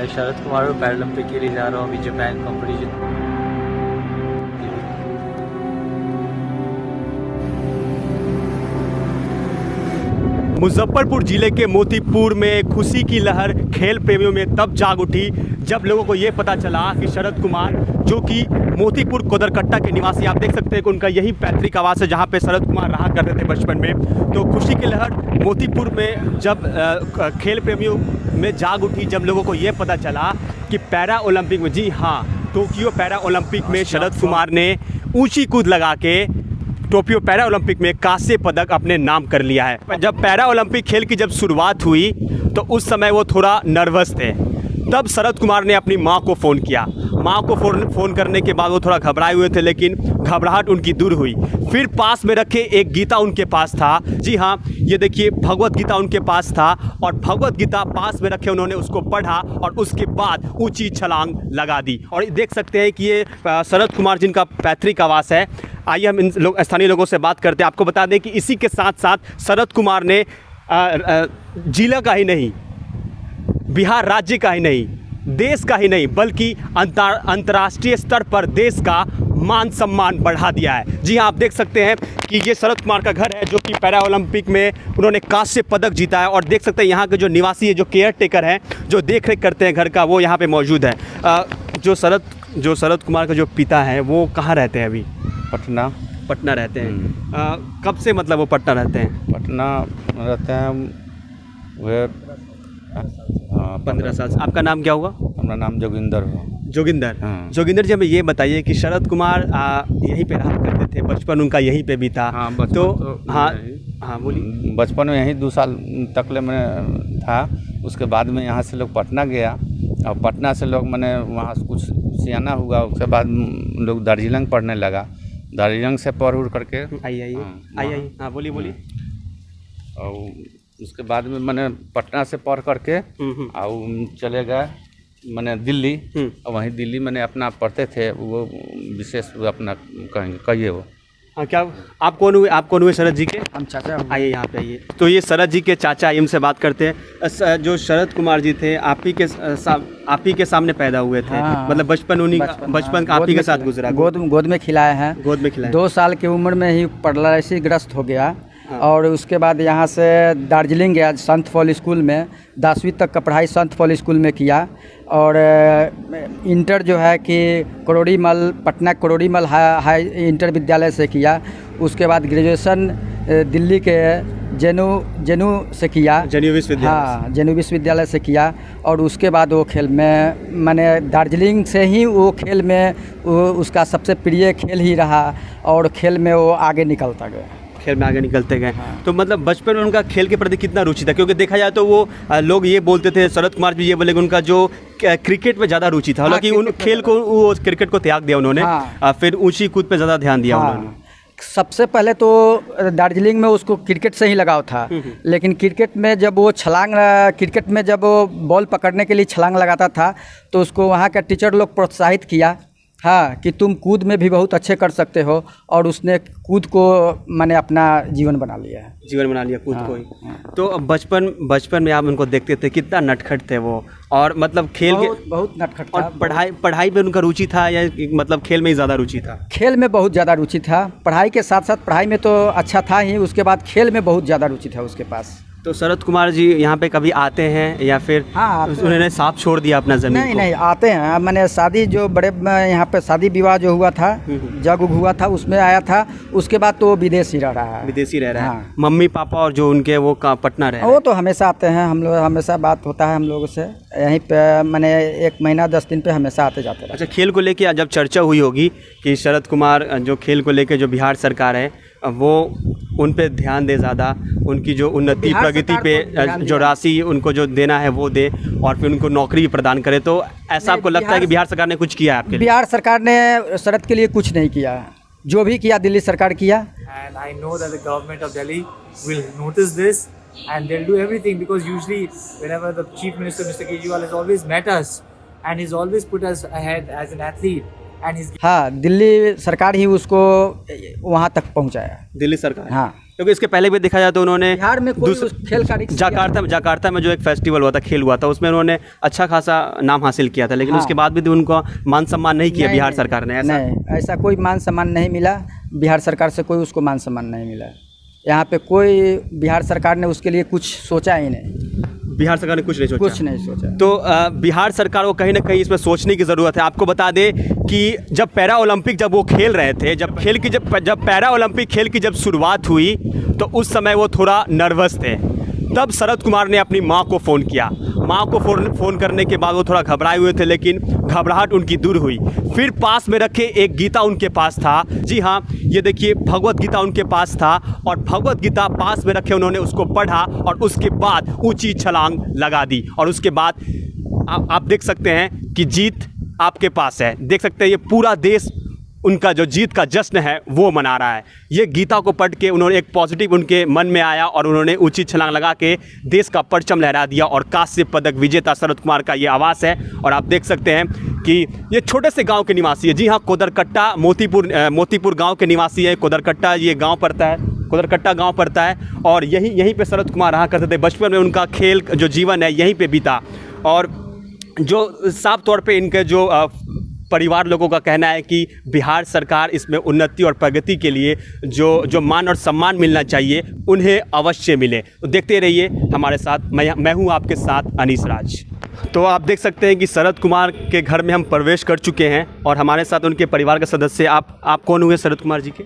मैं शरद कुमार और पैरालंपिक के लिए जा रहा हूँ अभी जापान कंपटीशन। मुजफ्फरपुर जिले के मोतीपुर में खुशी की लहर खेल प्रेमियों में तब जाग उठी जब लोगों को ये पता चला कि शरद कुमार, जो कि मोतीपुर कोदरकट्टा के निवासी, आप देख सकते हैं कि उनका यही पैतृक आवास है जहां पे शरद कुमार रहा करते थे बचपन में। तो खुशी की लहर मोतीपुर में जब खेल प्रेमियों में जाग उठी जब लोगों को ये पता चला कि पैरा ओलंपिक में, जी हाँ, टोक्यो पैरा ओलंपिक में शरद कुमार ने ऊँची कूद लगा के टोक्यो पैरा ओलंपिक में कांस्य पदक अपने नाम कर लिया है। जब पैरा ओलंपिक खेल की जब शुरुआत हुई तो उस समय वो थोड़ा नर्वस थे। तब शरद कुमार ने अपनी माँ को फ़ोन किया। माँ को फ़ोन करने के बाद वो थोड़ा घबराए हुए थे, लेकिन घबराहट उनकी दूर हुई। फिर पास में रखे एक गीता उनके पास था, जी हाँ, ये देखिए भगवत गीता उनके पास था, और भगवत गीता पास में रखे उन्होंने उसको पढ़ा और उसके बाद ऊंची छलांग लगा दी। और देख सकते हैं कि ये शरद कुमार जिनका पैतृक आवास है। आइए हम इन स्थानीय लोगों से बात करते हैं। आपको बता दें कि इसी के साथ साथ शरद कुमार ने जिला का ही नहीं, बिहार राज्य का ही नहीं, देश का ही नहीं, बल्कि अंतर्राष्ट्रीय स्तर पर देश का मान सम्मान बढ़ा दिया है। जी हाँ, आप देख सकते हैं कि ये शरद कुमार का घर है जो कि पैरा ओलंपिक में उन्होंने कांस्य पदक जीता है। और देख सकते हैं यहाँ के जो निवासी है, जो केयर टेकर हैं, जो देख रेख करते हैं घर का, वो यहाँ पे मौजूद है। जो शरद कुमार का जो पिता है वो कहाँ रहते हैं अभी? पटना रहते हैं। कब से मतलब वो पटना रहते हैं? पटना रहते हैं वे 15 साल से। आपका नाम क्या हुआ? हमारा नाम जोगिंदर हो। जोगिंदर। हाँ। जोगिंदर जी, हमें ये बताइए कि शरद कुमार यहीं पे रहा करते थे, बचपन उनका यहीं पे भी था। हाँ, तो हाँ बोलिए। बचपन में यहीं 2 साल तक ले मैं था। उसके बाद में यहाँ से लोग पटना गया, और पटना से लोग मैंने वहाँ कुछ सियाना हुआ। उसके बाद लोग दार्जिलिंग पढ़ने लगा। दार्जिलिंग से पढ़ उड़ करके आइए हाँ बोलिए। और उसके बाद में मैंने पटना से पढ़ करके और चले गए मैंने दिल्ली। और वहीं दिल्ली मैंने अपना पढ़ते थे, वो विशेष अपना कहिए वो। हाँ, क्या आप कौन हुए शरद जी के? हम चाचा। आइए यहाँ पे आइए। तो ये शरद जी के चाचा, आइए उनसे बात करते हैं। जो शरद कुमार जी थे, आप ही के सामने पैदा हुए थे। हाँ, मतलब बचपन आप ही के साथ गुजरा? गोद में खिलाए हैं। गोद में खिलाए। 2 साल की उम्र में ही पैरालिसिस ग्रस्त हो गया। हाँ। और उसके बाद यहाँ से दार्जिलिंग गया, संत फॉल स्कूल में 10वीं तक का पढ़ाई संत फॉल स्कूल में किया। और इंटर जो है कि पटना करोड़ीमल हाई इंटर विद्यालय से किया। उसके बाद ग्रेजुएशन दिल्ली के जेनू से किया। जेनू विश्वविद्यालय। हाँ, जेनू विश्वविद्यालय से किया। और उसके बाद वो खेल में मैंने दार्जिलिंग से ही वो खेल में उसका सबसे प्रिय खेल ही रहा, और खेल में वो आगे निकलता गया। खेल में आगे निकलते गए। हाँ। तो मतलब बचपन में उनका खेल के प्रति कितना रुचि था? क्योंकि देखा जाए तो वो लोग ये बोलते थे, शरद कुमार भी ये बोले कि उनका जो क्रिकेट में ज़्यादा रुचि था। हालांकि उन खेल को, वो क्रिकेट को त्याग दिया उन्होंने। हाँ। फिर ऊंची कूद पे ज़्यादा ध्यान दिया उन्होंने। सबसे पहले तो दार्जिलिंग में उसको क्रिकेट से ही लगाव था। लेकिन क्रिकेट में जब वो बॉल पकड़ने के लिए छलांग लगाता था तो उसको वहाँ का टीचर लोग प्रोत्साहित किया, हाँ, कि तुम कूद में भी बहुत अच्छे कर सकते हो। और उसने कूद को मैंने अपना जीवन बना लिया कूद को ही। हाँ। तो बचपन में आप उनको देखते थे, कितना नटखट थे वो, और मतलब खेल बहुत नटखट था। और पढ़ाई में उनका रुचि था या मतलब खेल में ही ज़्यादा रुचि था? खेल में बहुत ज़्यादा रुचि था। पढ़ाई के साथ साथ, पढ़ाई में तो अच्छा था ही, उसके बाद खेल में बहुत ज़्यादा रुचि था उसके पास। तो शरद कुमार जी यहाँ पे कभी आते हैं या फिर हाँ, उन्होंने साफ छोड़ दिया अपना ज़मीन? नहीं, आते हैं। मैंने शादी जो बड़े यहाँ पे शादी विवाह जो हुआ था, जग हुआ था, उसमें आया था। उसके बाद तो वो विदेश ही रह रहा है। विदेशी रह रहा है। हाँ। मम्मी पापा और जो उनके वो पटना रहे? वो तो हमेशा आते हैं, हम लोग हमेशा बात होता है हम लोगों से। यहीं पे मैंने 1 महीना 10 दिन पे हमेशा आते जाते रहे। अच्छा, खेल को लेके जब चर्चा हुई होगी कि शरद कुमार जो खेल को लेके जो बिहार सरकार है वो उन पे ध्यान दे, ज़्यादा उनकी जो उन्नति प्रगति पे जो राशि उनको जो देना है वो दे, और फिर उनको नौकरी भी प्रदान करे, तो ऐसा आपको लगता है कि बिहार सरकार ने कुछ किया है आपके लिए? बिहार सरकार ने शरद के लिए कुछ नहीं किया। जो भी किया दिल्ली सरकार किया। And I know that the government of Delhi will notice this and they'll do everything, because usually whenever the Chief Minister Mr. Kejriwal has always met us and he's always put us ahead as an athlete and he's हाँ, दिल्ली सरकार ही उसको वहाँ तक पहुँचाया। दिल्ली सरकार? हाँ। क्योंकि इसके पहले भी देखा जाए तो उन्होंने बिहार में कोई उस खेल का रिक्स जाकार्ता में जो एक फेस्टिवल हुआ था, खेल हुआ था, उसमें उन्होंने अच्छा खासा नाम हासिल किया था, लेकिन हाँ। उसके बाद भी उनको मान सम्मान नहीं किया बिहार सरकार ने। ऐसा नहीं, ऐसा कोई मान सम्मान नहीं मिला बिहार सरकार से, कोई उसको मान सम्मान नहीं मिला। यहाँ पे कोई बिहार सरकार ने उसके लिए कुछ सोचा ही नहीं, बिहार सरकार ने कुछ नहीं सोचा। कुछ नहीं सोचा। तो बिहार सरकार को कहीं ना कहीं इसमें सोचने की ज़रूरत है। आपको बता दें कि जब पैरा ओलंपिक जब वो खेल रहे थे, जब पैरा ओलंपिक खेल की जब शुरुआत हुई तो उस समय वो थोड़ा नर्वस थे। तब शरद कुमार ने अपनी माँ को फ़ोन किया। माँ को फ़ोन करने के बाद वो थोड़ा घबराए हुए थे, लेकिन घबराहट उनकी दूर हुई। फिर पास में रखे एक गीता उनके पास था, जी हाँ, ये देखिए भगवत गीता उनके पास था, और भगवत गीता पास में रखे उन्होंने उसको पढ़ा और उसके बाद ऊंची छलांग लगा दी। और उसके बाद आप देख सकते हैं कि जीत आपके पास है। देख सकते हैं ये पूरा देश उनका जो जीत का जश्न है वो मना रहा है। ये गीता को पढ़ के उन्होंने एक पॉजिटिव उनके मन में आया और उन्होंने ऊंची छलांग लगा के देश का परचम लहरा दिया। और कांस्य पदक विजेता शरद कुमार का ये आवास है। और आप देख सकते हैं कि ये छोटे से गांव के निवासी है, जी हाँ, कोदरकट्टा मोतीपुर गांव के निवासी है। कोदरकट्टा ये गांव पड़ता है, कोदरकट्टा गांव पड़ता है, और यहीं पे शरद कुमार रहा करते थे। बचपन में उनका खेल जो जीवन है यहीं पे बीता। और जो साफ तौर पे इनके जो परिवार लोगों का कहना है कि बिहार सरकार इसमें उन्नति और प्रगति के लिए जो मान और सम्मान मिलना चाहिए उन्हें अवश्य मिले। तो देखते रहिए हमारे साथ। मैं हूं आपके साथ अनीस राज। तो आप देख सकते हैं कि शरद कुमार के घर में हम प्रवेश कर चुके हैं और हमारे साथ उनके परिवार के सदस्य। आप कौन हुए शरद कुमार जी के?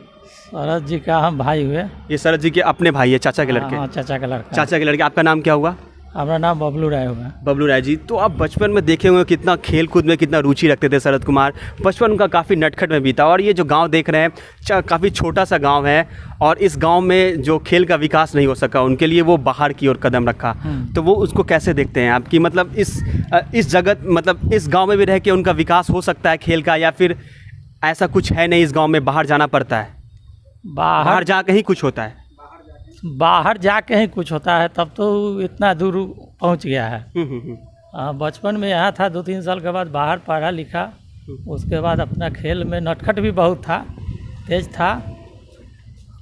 शरद जी का हम भाई हुए। ये शरद जी के अपने भाई है, चाचा के लड़के? हाँ, चाचा का लड़का। चाचा के लड़के। आपका नाम क्या हुआ? हमारा नाम बबलू राय हुआ। बबलू राय जी, तो आप बचपन में देखे हुए कितना खेल कूद में कितना रुचि रखते थे शरद कुमार। बचपन उनका काफ़ी नटखट में बीता। और ये जो गांव देख रहे हैं काफ़ी छोटा सा गांव है, और इस गांव में जो खेल का विकास नहीं हो सका उनके लिए वो बाहर की ओर कदम रखा। तो वो उसको कैसे देखते हैं आपकी, मतलब इस जगत, मतलब इस गाँव में भी रह के उनका विकास हो सकता है खेल का, या फिर ऐसा कुछ है नहीं, इस गाँव में बाहर जाना पड़ता है, बाहर जाकर ही कुछ होता है? बाहर जाके ही कुछ होता है, तब तो इतना दूर पहुंच गया है। बचपन में यहाँ था, 2-3 साल के बाद बाहर पढ़ा लिखा। उसके बाद अपना खेल में नटखट भी बहुत था, तेज था,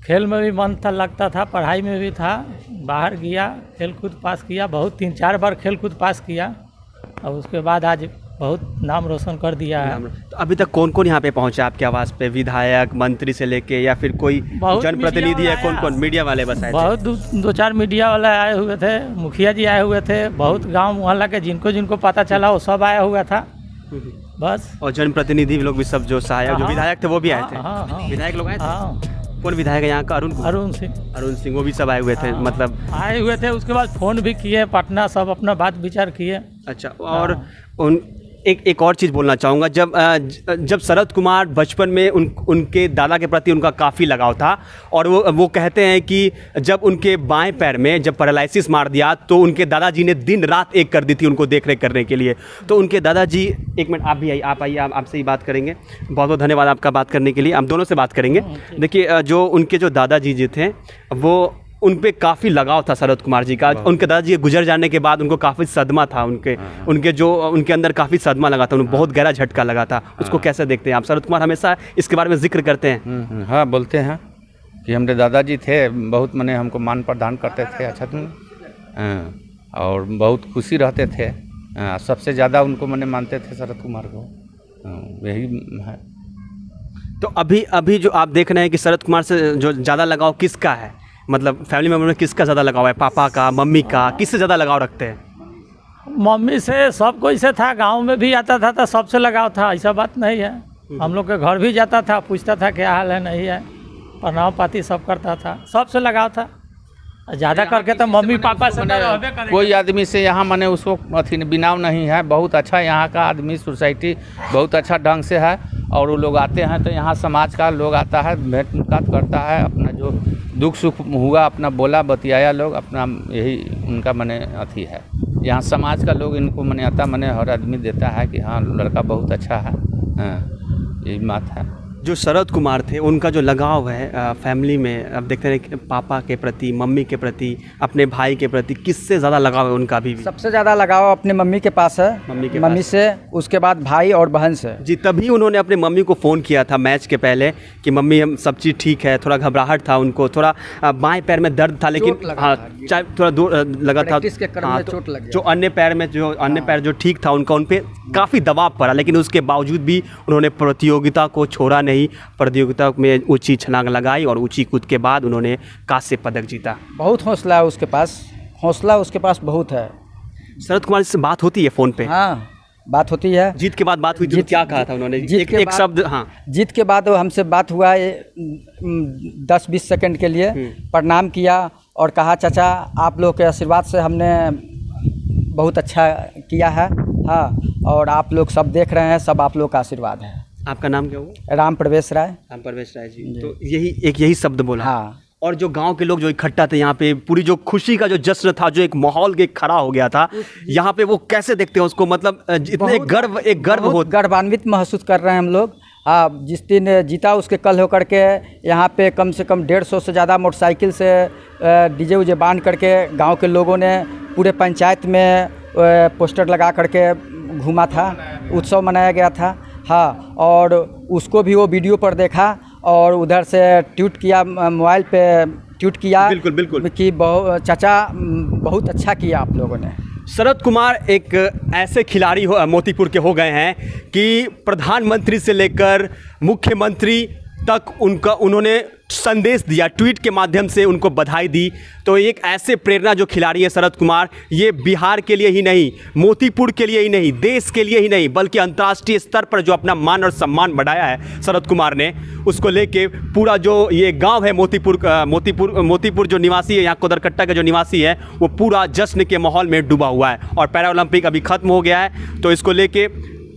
खेल में भी मन था, लगता था, पढ़ाई में भी था। बाहर गया, खेल कूद पास किया, बहुत 3-4 बार खेल कूद पास किया, और उसके बाद आज बहुत नाम रोशन कर दिया है। तो अभी तक कौन कौन यहाँ पे पहुँचा आपके आवास पे? विधायक, मंत्री से लेके, या फिर कोई जनप्रतिनिधि है? कौन मीडिया वाले बस आए? बहुत 2-4 मीडिया वाले आए हुए थे, मुखिया जी आए हुए थे, बहुत गांव मोहल्ला के जिनको पता चला वो सब आया हुआ था बस। और जनप्रतिनिधि लोग भी सब, जो सहायक जो विधायक थे वो भी आए थे? हाँ। विधायक लोग आए थे? हाँ। कौन विधायक है यहाँ का? अरुण सिंह, वो भी सब आए हुए थे? मतलब आए हुए थे। उसके बाद फ़ोन भी किए पटना, सब अपना बात विचार किए। अच्छा। और एक और चीज़ बोलना चाहूँगा, जब शरद कुमार बचपन में उनके दादा के प्रति उनका काफ़ी लगाव था, और वो कहते हैं कि जब उनके बाएं पैर में जब पैरालिसिस मार दिया तो उनके दादाजी ने दिन रात एक कर दी थी उनको देख रेख करने के लिए। तो उनके दादाजी, एक मिनट आप भी आइए, आप आइए, आपसे ही बात करेंगे। बहुत बहुत धन्यवाद आपका बात करने के लिए, हम दोनों से बात करेंगे। देखिए, जो उनके जो दादाजी जी थे वो, उन पे काफ़ी लगाव था शरद कुमार जी का। उनके दादाजी के गुजर जाने के बाद उनको काफ़ी सदमा था, उनके अंदर काफ़ी सदमा लगा था, उन्हें बहुत गहरा झटका लगा था। उसको कैसे देखते हैं आप? शरद कुमार हमेशा इसके बारे में जिक्र करते हैं। हाँ, बोलते हैं कि हमारे दादाजी थे, बहुत मैंने हमको मान प्रदान करते थे, अच्छा तुम, और बहुत खुशी रहते थे। सबसे ज़्यादा उनको मैंने मानते थे शरद कुमार को, यही है। तो अभी जो आप देख रहे हैं कि शरद कुमार से जो ज़्यादा लगाव किसका है, मतलब फैमिली मेम्बर में किसका ज़्यादा लगाव है? पापा का, मम्मी का, किससे ज़्यादा लगाव रखते हैं? मम्मी से, सब कोई से था। गांव में भी आता था तो सबसे लगाव था, ऐसा बात नहीं है। हम लोग के घर भी जाता था, पूछता था क्या हाल है, नहीं है, प्रणाम पाती सब करता था, सबसे लगाव था। ज़्यादा करके तो मम्मी पापा से कोई आदमी से यहाँ मैंने उसको अथी बिनाव नहीं है। बहुत अच्छा यहाँ का आदमी, सोसाइटी बहुत अच्छा ढंग से है। और वो लोग आते हैं तो यहाँ समाज का लोग आता है, भेंट मुलाकात करता है, अपना जो दुख सुख हुआ अपना बोला बतियाया लोग अपना, यही उनका मने अथी है। यहाँ समाज का लोग इनको मने आता, मने हर आदमी देता है कि हाँ लड़का बहुत अच्छा है। हाँ, यही बात है। जो शरद कुमार थे उनका जो लगाव है फैमिली में, अब देखते हैं कि पापा के प्रति, मम्मी के प्रति, अपने भाई के प्रति, किससे ज़्यादा लगाव है उनका भी? सबसे ज़्यादा लगाव अपनी मम्मी के पास है, मम्मी से, उसके बाद भाई और बहन से। जी, तभी उन्होंने अपने मम्मी को फ़ोन किया था मैच के पहले कि मम्मी हम सब चीज़ ठीक है। थोड़ा घबराहट था उनको, थोड़ा बाएं पैर में दर्द था, लेकिन हाँ चाहे थोड़ा दूर लगा था, चोट लग गया। जो अन्य पैर जो ठीक था उनका, उन पर काफ़ी दबाव पड़ा, लेकिन उसके बावजूद भी उन्होंने प्रतियोगिता को छोड़ा नहीं। प्रतियोगिता में ऊंची छलांग लगाई और ऊंची कूद के बाद उन्होंने कांस्य पदक जीता। बहुत हौसला है उसके पास, हौसला उसके पास बहुत है। शरद कुमार से बात होती है फ़ोन पे? हाँ, बात होती है। जीत के बाद बात हुई तो क्या कहा था उन्होंने? एक शब्द। हाँ, जीत के बाद हमसे बात हुआ 10-20 सेकंड के लिए, प्रणाम किया और कहा चाचा आप लोग के आशीर्वाद से हमने बहुत अच्छा किया है। हाँ, और आप लोग सब देख रहे हैं, सब आप लोग का आशीर्वाद है। आपका नाम क्या हुआ? राम प्रवेश राय। राम प्रवेश राय जी। तो यही शब्द बोला। हाँ। और जो गांव के लोग जो इकट्ठा थे यहाँ पे, पूरी जो खुशी का जो जश्न था, जो एक माहौल के खड़ा हो गया था यहाँ पे, वो कैसे देखते हैं उसको? मतलब इतने गर्वान्वित महसूस कर रहे हैं हम लोग। हाँ, जिस दिन जीता उसके कल होकर के यहाँ पे कम से कम 150 से ज़्यादा मोटरसाइकिल से डीजे उजे बांध करके गांव के लोगों ने पूरे पंचायत में पोस्टर लगा करके घूमा था, उत्सव मनाया गया था। हाँ, और उसको भी वो वीडियो पर देखा और उधर से ट्वीट किया, मोबाइल पे ट्वीट किया। बिल्कुल कि चाचा बहुत अच्छा किया आप लोगों ने। शरद कुमार एक ऐसे खिलाड़ी मोतीपुर के हो गए हैं कि प्रधानमंत्री से लेकर मुख्यमंत्री तक उन्होंने संदेश दिया, ट्वीट के माध्यम से उनको बधाई दी। तो एक ऐसे प्रेरणा जो खिलाड़ी है शरद कुमार, ये बिहार के लिए ही नहीं, मोतीपुर के लिए ही नहीं, देश के लिए ही नहीं, बल्कि अंतर्राष्ट्रीय स्तर पर जो अपना मान और सम्मान बढ़ाया है शरद कुमार ने, उसको लेके पूरा जो ये गांव है मोतीपुर जो निवासी है, यहाँ कोदरकट्टा का जो निवासी है, वो पूरा जश्न के माहौल में डूबा हुआ है। और पैरा ओलंपिक अभी ख़त्म हो गया है, तो इसको लेके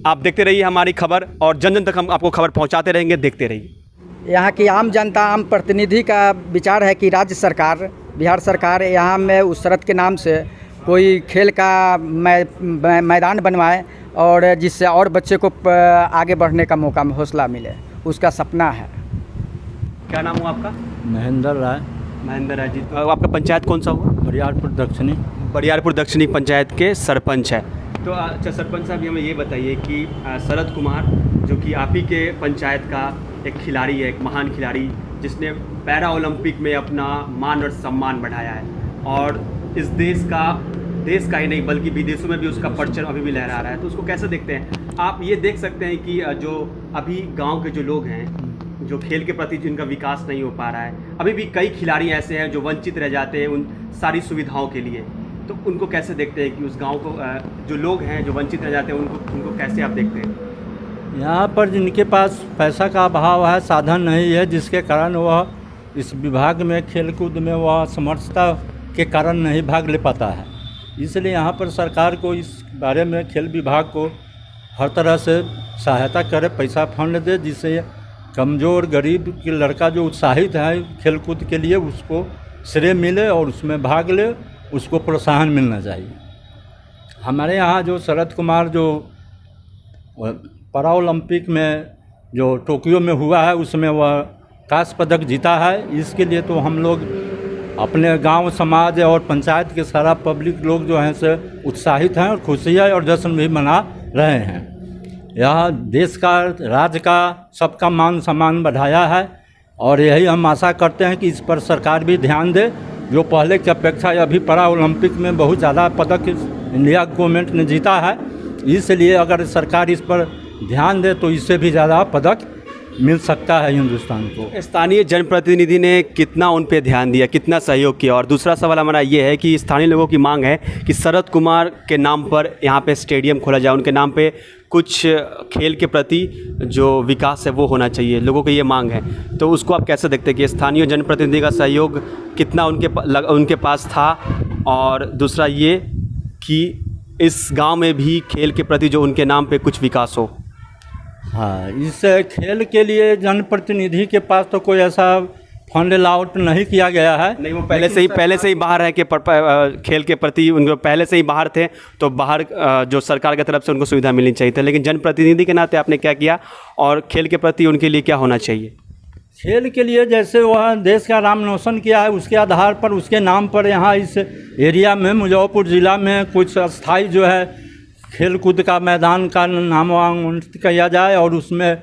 आप देखते रहिए हमारी खबर, और जन जन तक हम आपको खबर पहुँचाते रहेंगे, देखते रहिए। यहाँ की आम जनता, आम प्रतिनिधि का विचार है कि राज्य सरकार, बिहार सरकार यहाँ में उस शरद के नाम से कोई खेल का मैदान बनवाए और जिससे और बच्चे को आगे बढ़ने का मौका, हौसला मिले, उसका सपना है। क्या नाम हुआ आपका? महेंद्र राय। महेंद्र राय जी। आपका पंचायत कौन सा हुआ? बरियारपुर दक्षिणी पंचायत के सरपंच है। तो अच्छा सरपंच साहब, हमें ये बताइए कि शरद कुमार जो कि आप ही के पंचायत का एक खिलाड़ी है, एक महान खिलाड़ी, जिसने पैरा ओलंपिक में अपना मान और सम्मान बढ़ाया है, और इस देश का ही नहीं बल्कि विदेशों में भी उसका परचम अभी भी लहरा रहा है, तो उसको कैसे देखते हैं आप? ये देख सकते हैं कि जो अभी गांव के जो लोग हैं, जो खेल के प्रति जिनका विकास नहीं हो पा रहा है, अभी भी कई खिलाड़ी ऐसे हैं जो वंचित रह जाते हैं उन सारी सुविधाओं के लिए, तो उनको कैसे देखते हैं कि उस गाँव को, जो लोग हैं जो वंचित रह जाते हैं, उनको कैसे आप देखते हैं? यहाँ पर जिनके पास पैसा का अभाव है, साधन नहीं है, जिसके कारण वह इस विभाग में, खेलकूद में वह समर्थता के कारण नहीं भाग ले पाता है। इसलिए यहाँ पर सरकार को इस बारे में खेल विभाग को हर तरह से सहायता करे, पैसा फंड दे, जिससे कमज़ोर गरीब के लड़का जो उत्साहित है खेलकूद के लिए, उसको श्रेय मिले और उसमें भाग ले, उसको प्रोत्साहन मिलना चाहिए। हमारे यहाँ जो शरद कुमार जो पैरा ओलंपिक में जो टोक्यो में हुआ है, उसमें वह कांस्य पदक जीता है। इसके लिए तो हम लोग अपने गांव, समाज और पंचायत के सारा पब्लिक लोग जो हैं से उत्साहित हैं और खुशी है और जश्न भी मना रहे हैं। यह देश का, राज्य का, सबका मान सम्मान बढ़ाया है, और यही हम आशा करते हैं कि इस पर सरकार भी ध्यान दे। जो पहले की अपेक्षा अभी पैरा ओलंपिक में बहुत ज़्यादा पदक इंडिया गवर्नमेंट ने जीता है, इसलिए अगर सरकार इस पर ध्यान दे तो इससे भी ज़्यादा पदक मिल सकता है हिंदुस्तान को। स्थानीय जनप्रतिनिधि ने कितना उन पे ध्यान दिया, कितना सहयोग किया? और दूसरा सवाल हमारा ये है कि स्थानीय लोगों की मांग है कि शरद कुमार के नाम पर यहाँ पे स्टेडियम खोला जाए, उनके नाम पे कुछ खेल के प्रति जो विकास है वो होना चाहिए, लोगों की ये मांग है। तो उसको आप कैसे देखते हैं कि स्थानीय जनप्रतिनिधि का सहयोग कितना उनके पास था? और दूसरा ये कि इस गाँव में भी खेल के प्रति जो उनके नाम पर कुछ विकास हो। हाँ, इस खेल के लिए जनप्रतिनिधि के पास तो कोई ऐसा फंड अलाउट नहीं किया गया है। नहीं, वो पहले से ही बाहर है कि खेल के प्रति उनको पहले से ही बाहर थे, तो बाहर जो सरकार की तरफ से उनको सुविधा मिलनी चाहिए थी, लेकिन जनप्रतिनिधि के नाते आपने क्या किया और खेल के प्रति उनके लिए क्या होना चाहिए? खेल के लिए जैसे वह देश का नाम रोशन किया है, उसके आधार पर उसके नाम पर यहाँ इस एरिया में मुजफ्फरपुर ज़िला में कुछ अस्थाई जो है खेल कूद का मैदान का नामांकन किया जाए और उसमें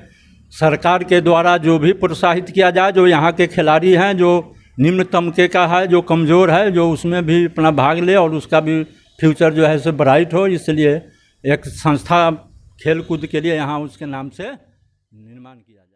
सरकार के द्वारा जो भी प्रोत्साहित किया जाए, जो यहाँ के खिलाड़ी हैं, जो निम्न तबके का है, जो कमज़ोर है, जो उसमें भी अपना भाग ले और उसका भी फ्यूचर जो है सो ब्राइट हो। इसलिए एक संस्था खेल कूद के लिए यहाँ उसके नाम से निर्माण किया जाए।